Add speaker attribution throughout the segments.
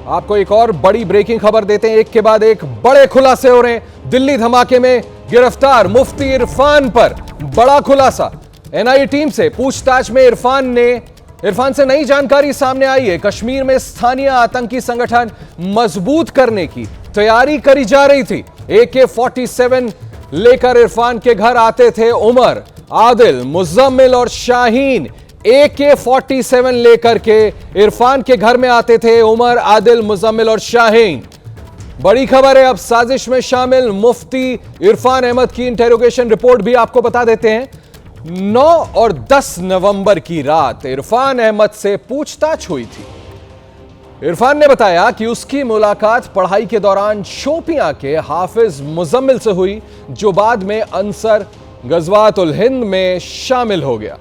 Speaker 1: आपको एक और बड़ी ब्रेकिंग खबर देते हैं। एक के बाद एक बड़े खुलासे हो रहे हैं। दिल्ली धमाके में गिरफ्तार मुफ्ती इरफान पर बड़ा खुलासा। एनआईए टीम से पूछताछ में इरफान से नई जानकारी सामने आई है। कश्मीर में स्थानीय आतंकी संगठन मजबूत करने की तैयारी करी जा रही थी। AK-47 लेकर इरफान के घर आते थे उमर, आदिल, मुजम्मिल और शाहीन। AK-47 लेकर के इरफान के घर में आते थे उमर, आदिल, मुजम्मिल और शाहीन। बड़ी खबर है, अब साजिश में शामिल मुफ्ती इरफान अहमद की इंटेरोगेशन रिपोर्ट भी आपको बता देते हैं। 9 और 10 नवंबर की रात इरफान अहमद से पूछताछ हुई थी। इरफान ने बताया कि उसकी मुलाकात पढ़ाई के दौरान शोपियां के हाफिज मुजम्मिल से हुई, जो बाद में अंसर गजवात उल हिंद में शामिल हो गया।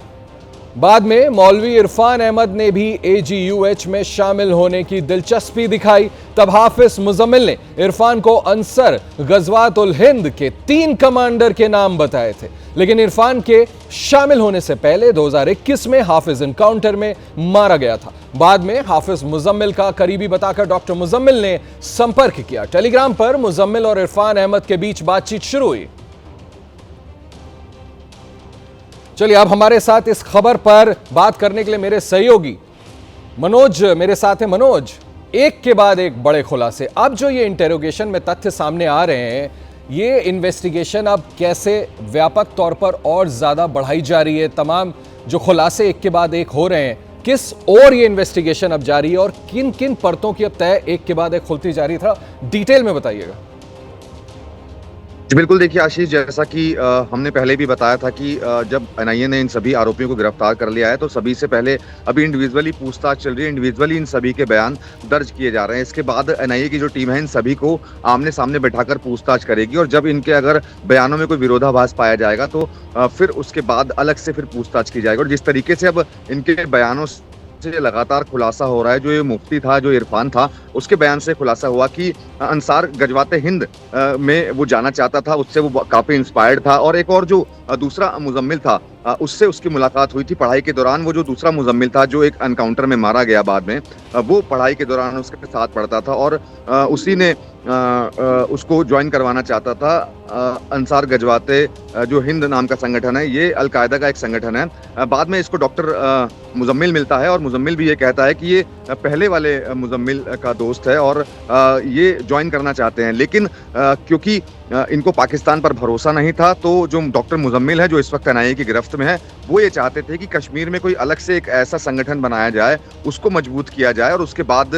Speaker 1: बाद में मौलवी इरफान अहमद ने भी AGUH में शामिल होने की दिलचस्पी दिखाई। तब हाफिज मुजम्मिल ने इरफान को अंसर गजवात उल हिंद के 3 कमांडर के नाम बताए थे, लेकिन इरफान के शामिल होने से पहले 2021 में हाफिज एनकाउंटर में मारा गया था। बाद में हाफिज मुजम्मिल का करीबी बताकर डॉक्टर मुजम्मिल ने संपर्क किया। टेलीग्राम पर मुजम्मिल और इरफान अहमद के बीच बातचीत शुरू हुई। चलिए, अब हमारे साथ इस खबर पर बात करने के लिए मेरे सहयोगी मनोज मेरे साथ हैं। मनोज, एक के बाद एक बड़े खुलासे। अब जो ये इंटेरोगेशन में तथ्य सामने आ रहे हैं, ये इन्वेस्टिगेशन अब कैसे व्यापक तौर पर और ज्यादा बढ़ाई जा रही है? तमाम जो खुलासे एक के बाद एक हो रहे हैं, किस और ये इन्वेस्टिगेशन अब जारी है और किन किन परतों की अब तय एक के बाद एक खुलती जा रही था, डिटेल में बताइएगा।
Speaker 2: जी बिल्कुल, देखिए आशीष, जैसा कि हमने पहले भी बताया था कि जब एनआईए ने इन सभी आरोपियों को गिरफ्तार कर लिया है, तो सभी से पहले अभी इंडिविजुअली पूछताछ चल रही है। इंडिविजुअली इन सभी के बयान दर्ज किए जा रहे हैं। इसके बाद एनआईए की जो टीम है इन सभी को आमने सामने बैठाकर पूछताछ करेगी, और जब इनके अगर बयानों में कोई विरोधाभास पाया जाएगा तो फिर उसके बाद अलग से फिर पूछताछ की जाएगी। और जिस तरीके से अब इनके बयानों से लगातार खुलासा हो रहा है, जो ये मुफ्ती था, जो इरफान था, उसके बयान से खुलासा हुआ कि अंसार गजवाते हिंद में वो जाना चाहता था, उससे वो काफी इंस्पायर्ड था। और एक और जो दूसरा मुजम्मिल था, उससे उसकी मुलाकात हुई थी पढ़ाई के दौरान। वो जो दूसरा मुजम्मिल था जो एक एनकाउंटर में मारा गया बाद में, वो पढ़ाई के दौरान उसके साथ पढ़ता था और उसी ने उसको ज्वाइन करवाना चाहता था। अंसार गजवाते जो हिंद नाम का संगठन है, ये अलकायदा का एक संगठन है। बाद में इसको डॉक्टर मुजम्मिल मिलता है और मुजम्मिल भी ये कहता है कि ये पहले वाले मुजम्मिल का दोस्त है और ये ज्वाइन करना चाहते हैं। लेकिन क्योंकि इनको पाकिस्तान पर भरोसा नहीं था, तो जो डॉक्टर मुजम्मिल है, जो इस वक्त एनआईए की गिरफ्त में है, वो ये चाहते थे कि कश्मीर में कोई अलग से एक ऐसा संगठन बनाया जाए, उसको मजबूत किया जाए और उसके बाद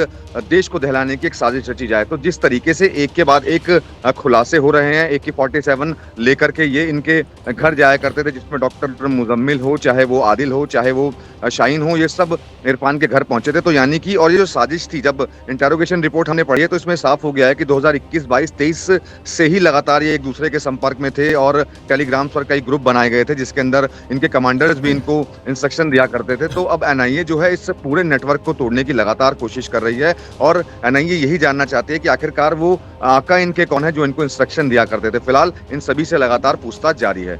Speaker 2: देश को दहलाने की एक साजिश रची जाए। तो जिस तरीके से एक के बाद एक खुलासे हो रहे हैं, AK-47 लेकर के ये इनके घर जाया करते थे, जिसमें डॉक्टर मुजम्मिल हो, चाहे वो आदिल हो, चाहे वो शाहीन हो, ये सब इरफान के घर पहुंचे थे। तो यानी कि और ये जो साजिश थी, जब इंटेरोगेशन रिपोर्ट हमने पढ़ी है तो इसमें साफ हो गया है कि 2021, 22, 23 से ही लगातार ये एक दूसरे के संपर्क में थे और टेलीग्राम पर कई ग्रुप बनाए गए थे, जिसके अंदर इनके कमांडर्स भी इनको इंस्ट्रक्शन दिया करते थे। तो अब एनआईए जो है इस पूरे नेटवर्क को तोड़ने की लगातार कोशिश कर रही है और एनआईए यही जानना चाहती है कि आखिरकार वो आका इनके कौन है जो इनको इंस्ट्रक्शन दिया करते थे। फिलहाल इन सभी से लगातार पूछताछ जारी है।